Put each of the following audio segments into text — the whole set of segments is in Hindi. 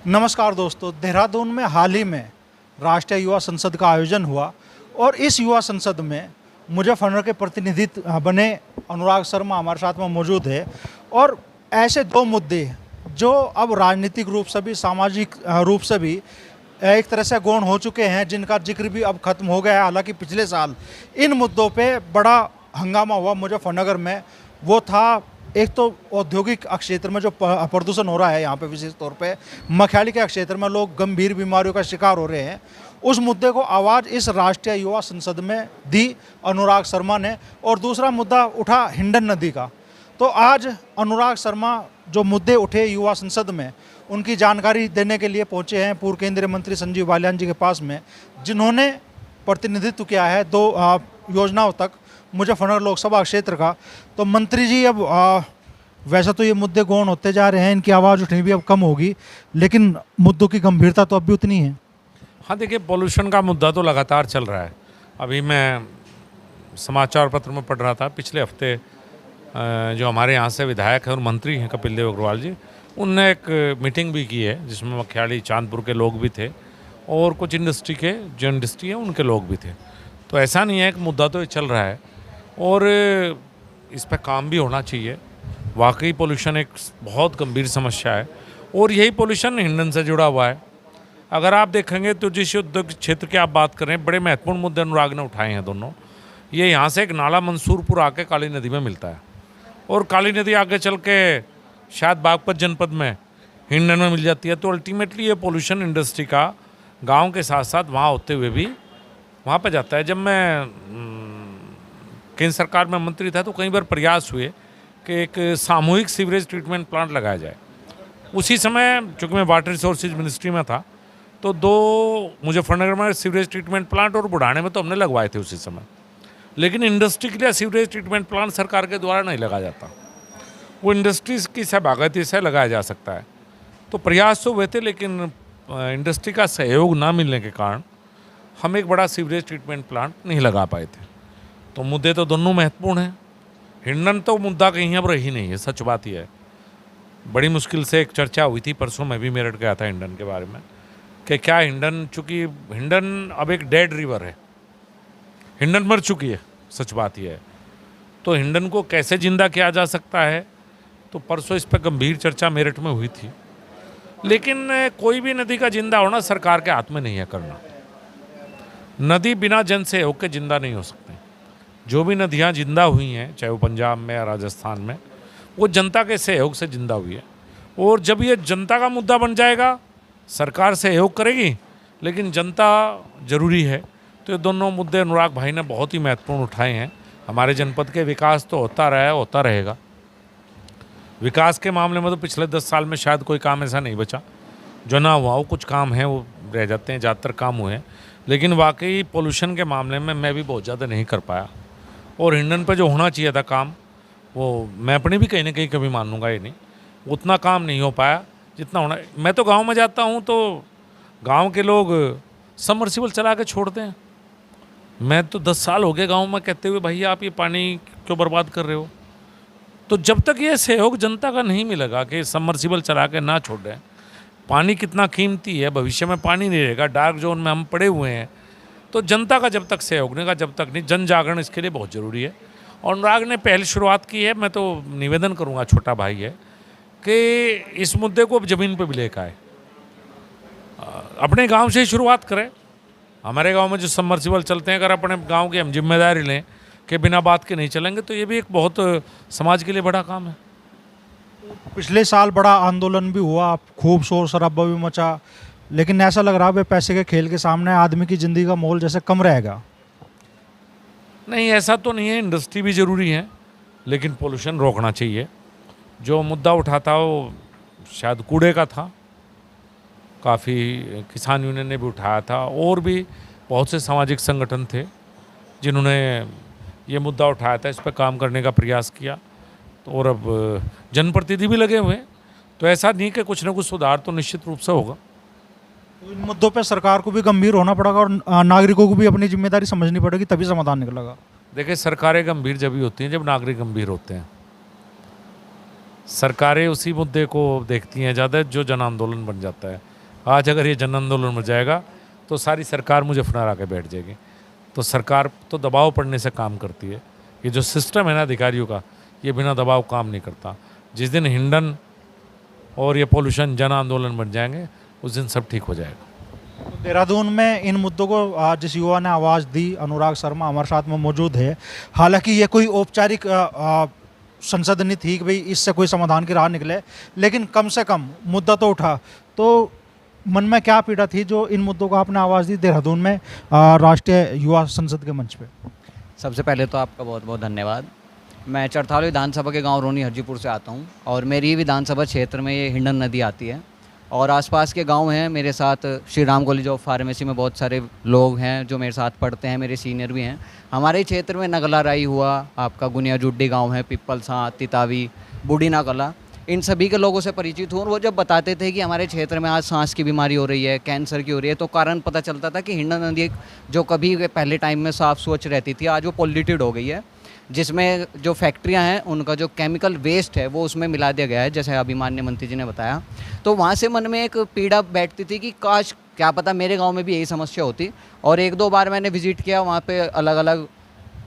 नमस्कार दोस्तों, देहरादून में हाल ही में राष्ट्रीय युवा संसद का आयोजन हुआ और इस युवा संसद में मुजफ्फरनगर के प्रतिनिधि बने अनुराग शर्मा हमारे साथ में मौजूद है। और ऐसे दो मुद्दे जो अब राजनीतिक रूप से भी, सामाजिक रूप से भी एक तरह से गौण हो चुके हैं, जिनका जिक्र भी अब खत्म हो गया है। हालांकि पिछले साल इन मुद्दों पे बड़ा हंगामा हुआ मुजफ्फरनगर में। वो था एक तो औद्योगिक क्षेत्र में जो प्रदूषण हो रहा है, यहाँ पे विशेष तौर पे मखियाली के क्षेत्र में लोग गंभीर बीमारियों का शिकार हो रहे हैं। उस मुद्दे को आवाज़ इस राष्ट्रीय युवा संसद में दी अनुराग शर्मा ने। और दूसरा मुद्दा उठा हिंडन नदी का। तो आज अनुराग शर्मा जो मुद्दे उठे युवा संसद में, उनकी जानकारी देने के लिए पहुँचे हैं पूर्व केंद्रीय मंत्री संजीव बालियान जी के पास में, जिन्होंने प्रतिनिधित्व किया है दो योजनाओं तक मुजफ्फरनगर लोकसभा क्षेत्र का। तो मंत्री जी, अब वैसे तो ये मुद्दे गौण होते जा रहे हैं, इनकी आवाज़ उठनी भी अब कम होगी, लेकिन मुद्दों की गंभीरता तो अब भी उतनी है। हाँ, देखिए, पोल्यूशन का मुद्दा तो लगातार चल रहा है। अभी मैं समाचार पत्र में पढ़ रहा था, पिछले हफ्ते जो हमारे यहाँ से विधायक हैं और मंत्री हैं कपिल देव अग्रवाल जी, उनने एक मीटिंग भी की है जिसमें मखियाली चांदपुर के लोग भी थे और कुछ इंडस्ट्री के जो इंडस्ट्री है उनके लोग भी थे। तो ऐसा नहीं है कि मुद्दा तो ये चल रहा है और इस पर काम भी होना चाहिए। वाकई पोल्यूशन एक बहुत गंभीर समस्या है और यही पोल्यूशन ईंधन से जुड़ा हुआ है। अगर आप देखेंगे तो जिस उद्योग क्षेत्र की आप बात कर रहे हैं, बड़े महत्वपूर्ण मुद्दे अनुराग ने उठाए हैं दोनों। ये यहाँ से एक नाला मंसूरपुर आके काली नदी में मिलता है और काली नदी आगे चल के शायद बागपत जनपद में हिंडन में मिल जाती है। तो अल्टीमेटली ये पोल्यूशन इंडस्ट्री का गाँव के साथ साथ वहाँ होते हुए भी वहाँ पर जाता है। जब मैं केंद्र सरकार में मंत्री था तो कई बार प्रयास हुए कि एक सामूहिक सीवरेज ट्रीटमेंट प्लांट लगाया जाए। उसी समय चूँकि मैं वाटर रिसोर्सेज मिनिस्ट्री में था तो दो मुजफ्फरनगर में सीवरेज ट्रीटमेंट प्लांट और बुढ़ाने में तो हमने लगवाए थे उसी समय। लेकिन इंडस्ट्री के लिए सीवरेज ट्रीटमेंट प्लांट सरकार के द्वारा नहीं लगाया जाता, वो इंडस्ट्रीज़ की सहभागिता से लगाया जा सकता है। तो प्रयास तो हुए थे, लेकिन इंडस्ट्री का सहयोग ना मिलने के कारण हम एक बड़ा सीवरेज ट्रीटमेंट प्लांट नहीं लगा पाए थे। तो मुद्दे तो दोनों महत्वपूर्ण हैं। हिंडन तो मुद्दा कहीं अब रही नहीं है, सच बात ही है। बड़ी मुश्किल से एक चर्चा हुई थी, परसों मैं भी मेरठ गया था हिंडन के बारे में, कि क्या हिंडन, चूँकि हिंडन अब एक डेड रिवर है, हिंडन मर चुकी है, सच बात ही है। तो हिंडन को कैसे जिंदा किया जा सकता है, तो परसों इस पर गंभीर चर्चा मेरठ में हुई थी। लेकिन कोई भी नदी का जिंदा होना सरकार के हाथ में नहीं है करना। नदी बिना जन सहयोग के जिंदा नहीं हो सकती। जो भी नदियाँ जिंदा हुई हैं, चाहे वो पंजाब में या राजस्थान में, वो जनता के सहयोग से जिंदा हुई है। और जब ये जनता का मुद्दा बन जाएगा, सरकार सहयोग करेगी, लेकिन जनता ज़रूरी है। तो ये दोनों मुद्दे अनुराग भाई ने बहुत ही महत्वपूर्ण उठाए हैं। हमारे जनपद के विकास तो होता रहा है, होता रहेगा। विकास के मामले में तो पिछले 10 साल में शायद कोई काम ऐसा नहीं बचा जो ना हुआ हो। कुछ काम हैं वो रह जाते हैं, ज़्यादातर काम हुए हैं। लेकिन वाकई पोल्यूशन के मामले में मैं भी बहुत ज़्यादा नहीं कर पाया। और हिंडन पे जो होना चाहिए था काम, वो मैं अपनी भी कहीं ना कहीं कभी मानूंगा ये नहीं, उतना काम नहीं हो पाया जितना होना। मैं तो गांव में जाता हूं तो गांव के लोग सबमर्सिबल चला के छोड़ते हैं। मैं तो 10 साल हो गए गांव में कहते हुए, भैया आप ये पानी क्यों बर्बाद कर रहे हो। तो जब तक ये सहयोग जनता का नहीं मिलेगा कि सबमर्सिबल चला के ना छोड़ दें, पानी कितना कीमती है, भविष्य में पानी नहीं रहेगा, डार्क जोन में हम पड़े हुए हैं। तो जनता का जब तक सहयोग नहीं, जब तक नहीं, जन जागरण इसके लिए बहुत ज़रूरी है। और अनुराग ने पहले शुरुआत की है। मैं तो निवेदन करूंगा, छोटा भाई है, कि इस मुद्दे को अब ज़मीन पर भी लेकर आए, अपने गांव से ही शुरुआत करें। हमारे गांव में जो सबमर्सिबल चलते हैं, अगर अपने गांव की हम जिम्मेदारी लें कि बिना बात के नहीं चलेंगे, तो ये भी एक बहुत समाज के लिए बड़ा काम है। पिछले साल बड़ा आंदोलन भी हुआ, खूब शोर शराबा भी मचा, लेकिन ऐसा लग रहा है पैसे के खेल के सामने आदमी की ज़िंदगी का मोल जैसे कम रहेगा। नहीं, ऐसा तो नहीं है। इंडस्ट्री भी ज़रूरी है, लेकिन पोल्यूशन रोकना चाहिए। जो मुद्दा उठा था वो शायद कूड़े का था, काफ़ी किसान यूनियन ने भी उठाया था और भी बहुत से सामाजिक संगठन थे जिन्होंने ये मुद्दा उठाया था, इस पर काम करने का प्रयास किया। तो और अब जनप्रतिनिधि भी लगे हुए हैं। तो ऐसा नहीं कि कुछ ना कुछ सुधार तो निश्चित रूप से होगा। तो इन मुद्दों पे सरकार को भी गंभीर होना पड़ेगा और नागरिकों को भी अपनी जिम्मेदारी समझनी पड़ेगी, तभी समाधान निकलेगा। देखिए, सरकारें गंभीर जब ही होती हैं जब नागरिक गंभीर होते हैं। सरकारें उसी मुद्दे को देखती हैं ज़्यादा जो जन आंदोलन बन जाता है। आज अगर ये जन आंदोलन बन जाएगा तो सारी सरकार मुजफ्फरनगर आके बैठ जाएगी। तो सरकार तो दबाव पड़ने से काम करती है। ये जो सिस्टम है ना अधिकारियों का, ये बिना दबाव काम नहीं करता। जिस दिन हिंडन और ये पॉल्यूशन जन आंदोलन बन जाएंगे उस दिन सब ठीक हो जाएगा। तो देहरादून में इन मुद्दों को जिस युवा ने आवाज़ दी, अनुराग शर्मा हमारे साथ में मौजूद है। हालांकि ये कोई औपचारिक संसद नहीं थी कि भाई इससे कोई समाधान की राह निकले, लेकिन कम से कम मुद्दा तो उठा। तो मन में क्या पीड़ा थी जो इन मुद्दों को आपने आवाज़ दी देहरादून में राष्ट्रीय युवा संसद के मंच पे? सबसे पहले तो आपका बहुत बहुत धन्यवाद। मैं चरथाल विधानसभा के गांव रोनी हरजीपुर से आता हूं और मेरी विधानसभा क्षेत्र में ये हिंडन नदी आती है और आसपास के गांव हैं। मेरे साथ Shri Ram college of pharmacy में बहुत सारे लोग हैं जो मेरे साथ पढ़ते हैं, मेरे सीनियर भी हैं। हमारे क्षेत्र में नगला राई हुआ, आपका गुनिया जुड्डी गाँव है, पिप्पलसा, तितावी, बूढ़ीना कला, इन सभी के लोगों से परिचित हूँ। और वो जब बताते थे कि हमारे क्षेत्र में आज सांस की बीमारी हो रही है, कैंसर की हो रही है, तो कारण पता चलता था कि हिंडन नदी जो कभी पहले टाइम में साफ़ स्वच्छ रहती थी, आज वो पॉल्यूटेड हो गई है, जिसमें जो फैक्ट्रियां हैं उनका जो केमिकल वेस्ट है वो उसमें मिला दिया गया है, जैसे अभी माननीय मंत्री जी ने बताया। तो वहाँ से मन में एक पीड़ा बैठती थी कि काश क्या पता मेरे गांव में भी यही समस्या होती। और एक दो बार मैंने विजिट किया, वहाँ पे अलग अलग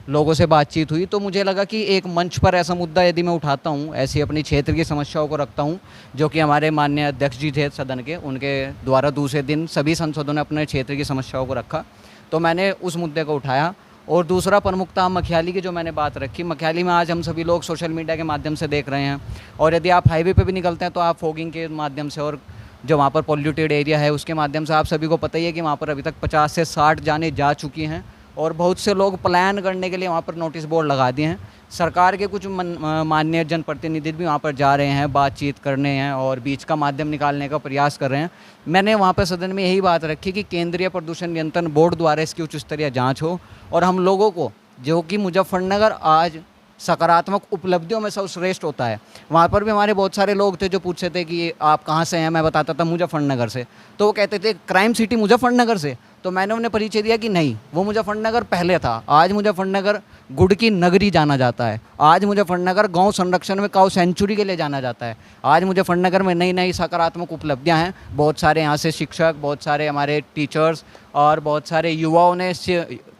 लोगों से बातचीत हुई, तो मुझे लगा कि एक मंच पर ऐसा मुद्दा यदि मैं उठाता हूँ, ऐसी अपनी क्षेत्र की समस्याओं को रखता हूँ, जो कि हमारे माननीय अध्यक्ष जी थे सदन के, उनके द्वारा दूसरे दिन सभी सांसदों ने अपने क्षेत्र की समस्याओं को रखा, तो मैंने उस मुद्दे को उठाया। और दूसरा प्रमुखता मखियाली की जो मैंने बात रखी, मखियाली में आज हम सभी लोग सोशल मीडिया के माध्यम से देख रहे हैं, और यदि आप हाईवे पे भी निकलते हैं तो आप फॉगिंग के माध्यम से और जो वहाँ पर पॉल्यूटेड एरिया है उसके माध्यम से आप सभी को पता ही है कि वहाँ पर अभी तक 50 से 60 जाने जा चुकी हैं और बहुत से लोग प्लान करने के लिए वहाँ पर नोटिस बोर्ड लगा दिए हैं। सरकार के कुछ माननीय जनप्रतिनिधि भी वहाँ पर जा रहे हैं, बातचीत करने हैं और बीच का माध्यम निकालने का प्रयास कर रहे हैं। मैंने वहाँ पर सदन में यही बात रखी कि केंद्रीय प्रदूषण नियंत्रण बोर्ड द्वारा इसकी उच्च स्तरीय जाँच हो और हम लोगों को, जो कि मुजफ्फरनगर आज सकारात्मक उपलब्धियों में सर्वश्रेष्ठ होता है, वहाँ पर भी हमारे बहुत सारे लोग थे जो पूछते थे कि आप कहाँ से हैं, मैं बताता था मुजफ्फरनगर से, तो वो कहते थे क्राइम सिटी मुजफ्फरनगर से। तो मैंने उन्हें परिचय दिया कि नहीं, वो मुजफ्फरनगर पहले था, आज मुजफ्फरनगर गुड़ की नगरी जाना जाता है, आज मुजफ्फरनगर गौ संरक्षण में काऊ सेंचुरी के लिए जाना जाता है, आज मुजफ्फरनगर में नई नई सकारात्मक उपलब्धियां हैं। बहुत सारे यहाँ से शिक्षक, बहुत सारे हमारे टीचर्स और बहुत सारे युवाओं ने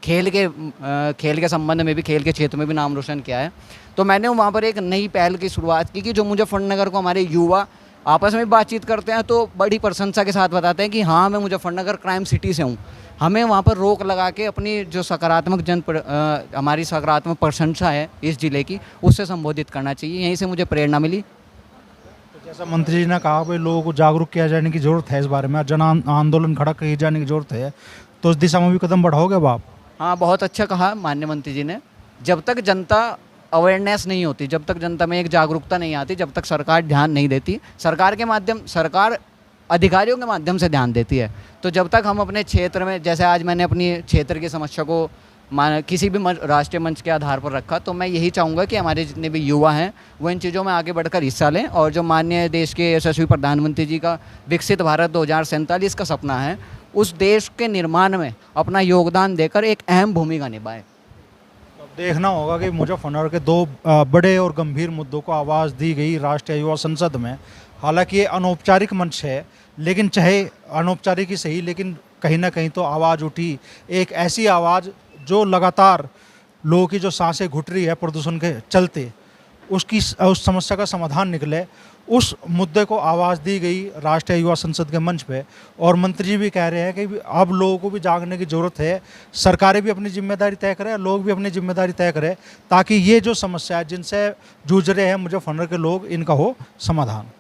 खेल के संबंध में भी, खेल के क्षेत्र में भी नाम रोशन किया है। तो मैंने वहाँ पर एक नई पहल की शुरुआत की कि जो मुजफ्फरनगर को हमारे युवा आपस में बातचीत करते हैं तो बड़ी प्रशंसा के साथ बताते हैं कि हाँ, मैं मुजफ्फरनगर क्राइम सिटी से हूँ। हमें वहाँ पर रोक लगा के अपनी जो सकारात्मक हमारी सकारात्मक प्रशंसा है इस ज़िले की, उससे संबोधित करना चाहिए। यहीं से मुझे प्रेरणा मिली। तो जैसा मंत्री जी ने कहा भाई लोगों को जागरूक किया जाने की ज़रूरत है, इस बारे में जन आंदोलन खड़ा किए जाने की ज़रूरत है, तो उस दिशा में भी कदम बढ़ाओगे अब आप? हाँ, बहुत अच्छा कहा माननीय मंत्री जी ने। जब तक जनता अवेयरनेस नहीं होती, जब तक जनता में एक जागरूकता नहीं आती, जब तक सरकार ध्यान नहीं देती, सरकार अधिकारियों के माध्यम से ध्यान देती है, तो जब तक हम अपने क्षेत्र में, जैसे आज मैंने अपनी क्षेत्र की समस्या को किसी भी राष्ट्रीय मंच के आधार पर रखा, तो मैं यही चाहूँगा कि हमारे जितने भी युवा हैं वो इन चीज़ों में आगे बढ़कर हिस्सा लें और जो माननीय देश के यशस्वी प्रधानमंत्री जी का विकसित भारत 2047 का सपना है, उस देश के निर्माण में अपना योगदान देकर एक अहम भूमिका निभाएं। देखना होगा कि मुजफ्फरनगर के दो बड़े और गंभीर मुद्दों को आवाज़ दी गई राष्ट्रीय युवा संसद में। हालांकि ये अनौपचारिक मंच है, लेकिन चाहे अनौपचारिक ही सही, लेकिन कहीं ना कहीं तो आवाज़ उठी, एक ऐसी आवाज़ जो लगातार लोगों की जो सांसें घुट रही है प्रदूषण के चलते, उस समस्या का समाधान निकले, उस मुद्दे को आवाज़ दी गई राष्ट्रीय युवा संसद के मंच पे। और मंत्री जी भी कह रहे हैं कि अब लोगों को भी जागने की ज़रूरत है, सरकारें भी अपनी जिम्मेदारी तय करें, लोग भी अपनी जिम्मेदारी तय करें, ताकि ये जो समस्या है जिनसे जूझ रहे हैं मुजफ्फरनगर के लोग, इनका हो समाधान।